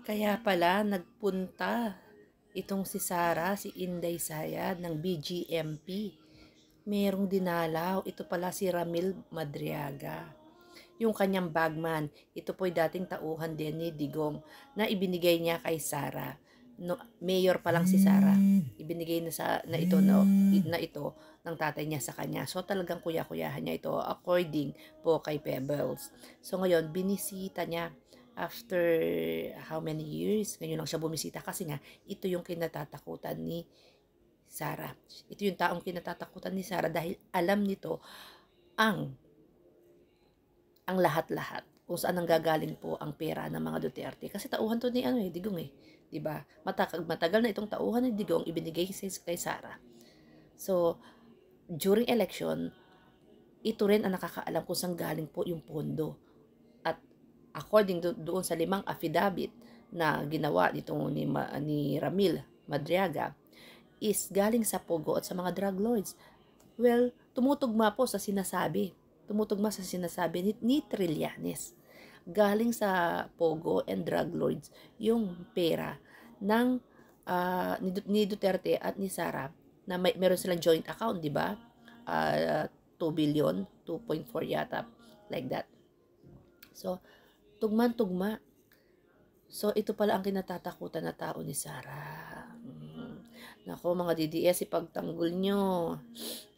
Kaya pala nagpunta itong si Sara, si Inday Sayad ng BGMP. Merong dinalaw, ito pala si Ramil Madriaga. Yung kanyang bagman, ito po'y dating tauhan din ni Digong na ibinigay niya kay Sara. No, mayor pa lang si Sara. Ibinigay na ito na ito ng tatay niya sa kanya. So talagang kuya-kuyahan niya ito according po kay Pebbles. So ngayon binisita niya after how many years, ngayon lang siya bumisita kasi nga ito yung kinatatakutan ni Sara. Ito yung taong kinatatakutan ni Sara dahil alam nito ang lahat-lahat kung saan nanggagaling po ang pera ng mga Duterte. Kasi tauhan to ni Digong 'di ba? Matagal na itong tauhan ni Digong ibinigay kay Sara. So, during election, ito rin ang nakakaalam kung saan galing po yung pondo. At according doon sa 5 affidavit na ginawa nitong ni Ramil Madriaga is galing sa Pogo at sa mga drug lords. Well, tumutugma po sa sinasabi. Tumutugma sa sinasabi ni Trillanes. Galing sa Pogo and drug lords yung pera ng ni Duterte at ni Sara na meron silang joint account, di ba? 2 billion, 2.4 yata, like that. So, tugman-tugma. So, ito pala ang kinatatakutan na tao ni Sara. Nako, mga DDS, ipagtanggol nyo.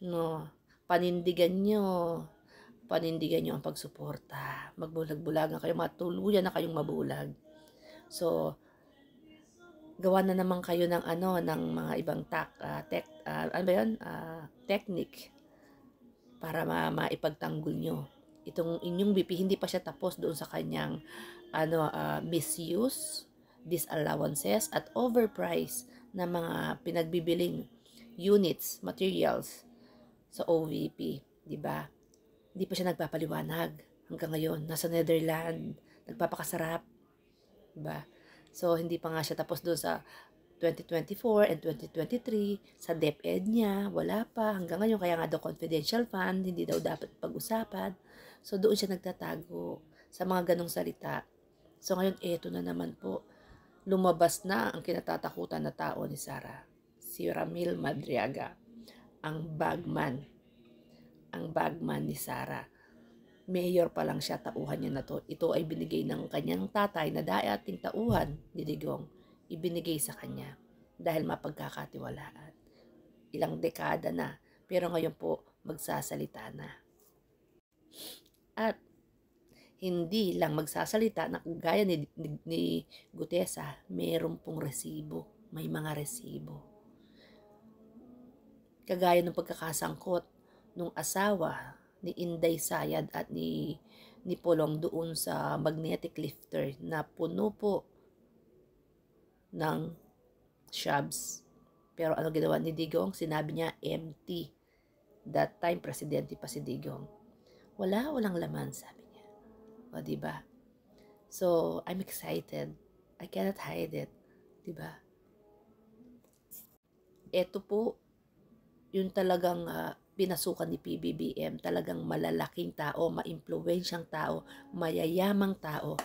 No, panindigan nyo. Panindigan nyo ang pagsuporta. Magbulag-bulagan kayo, matuluyan na kayong mabulag. So, gawa na naman kayo ng ng mga ibang technique para maipagtanggol nyo. Itong inyong BP, hindi pa siya tapos doon sa kanyang misuse, disallowances, at overprice na mga pinagbibiling units, materials sa OVP, di ba? Hindi pa siya nagpapaliwanag hanggang ngayon. Nasa Netherlands, nagpapakasarap, di ba? So, hindi pa nga siya tapos doon sa 2024 and 2023, sa DepEd niya, wala pa hanggang ngayon, kaya nga daw confidential fund, hindi daw dapat pag-usapan. So, doon siya nagtatago sa mga ganong salita. So, ngayon, eto na naman po, lumabas na ang kinatatakutan na tao ni Sara, si Ramil Madriaga, ang bagman ni Sara. Mayor pa lang siya, tauhan niya na to. Ito ay binigay ng kanyang tatay na dating tauhan ni Digong. Ibinigay sa kanya dahil mapagkakatiwalaan. Ilang dekada na, pero ngayon po magsasalita na. At hindi lang magsasalita na gaya ni Gutesa, meron pong resibo. May mga resibo. Kagaya ng pagkakasangkot nung asawa ni Inday Sayad at ni Polong doon sa magnetic lifter na puno po ng shrubs. Pero ano ginawa ni Digong? Sinabi niya empty. That time, presidente pa si Digong. Walang laman, sabi niya. O, diba? So, I'm excited. I cannot hide it. Diba? Ito po, yung talagang pinasukan ni PBBM, talagang malalaking tao, maimpluwensyang tao, mayayamang tao.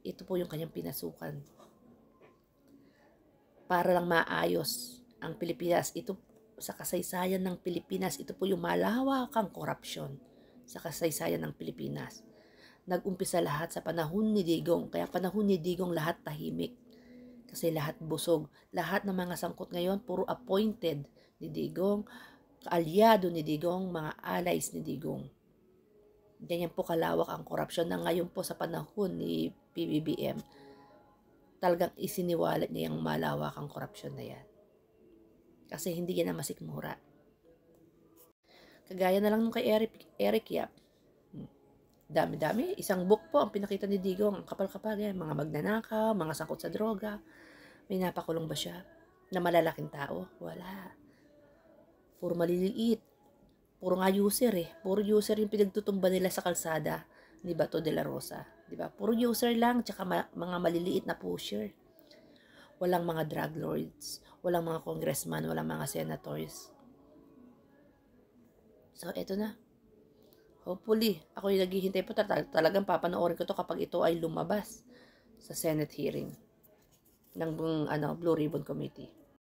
Ito po yung kanyang pinasukan. Para lang maayos ang Pilipinas. Ito sa kasaysayan ng Pilipinas, ito po yung malawakang korupsyon sa kasaysayan ng Pilipinas. Nag-umpisa lahat sa panahon ni Digong, kaya panahon ni Digong lahat tahimik. Kasi lahat busog. Lahat ng mga sangkot ngayon, puro appointed ni Digong, kaalyado ni Digong, mga allies ni Digong. Ganyan po kalawak ang korupsyon na ngayon po sa panahon ni PBBM. Talagang isiniwalat niya yung malawakang korupsyon na yan. Kasi hindi yan na masikmura. Kagaya na lang nung kay Eric Yap. Dami-dami. Isang book po ang pinakita ni Digong. Ang kapal-kapal yan. Mga magnanakaw, mga sangkot sa droga. May napakulong ba siya? Na malalaking tao? Wala. Puro maliliit. Puro nga user Puro user yung pinagtutumba nila sa kalsada ni Bato de la Rosa. Diba? Puro user lang, tsaka mga maliliit na pusher. Walang mga drug lords, walang mga congressman, walang mga senators. So, eto na. Hopefully, ako yung naghihintay po, talagang papanoorin ko to kapag ito ay lumabas. sa Senate hearing ng Blue Ribbon Committee.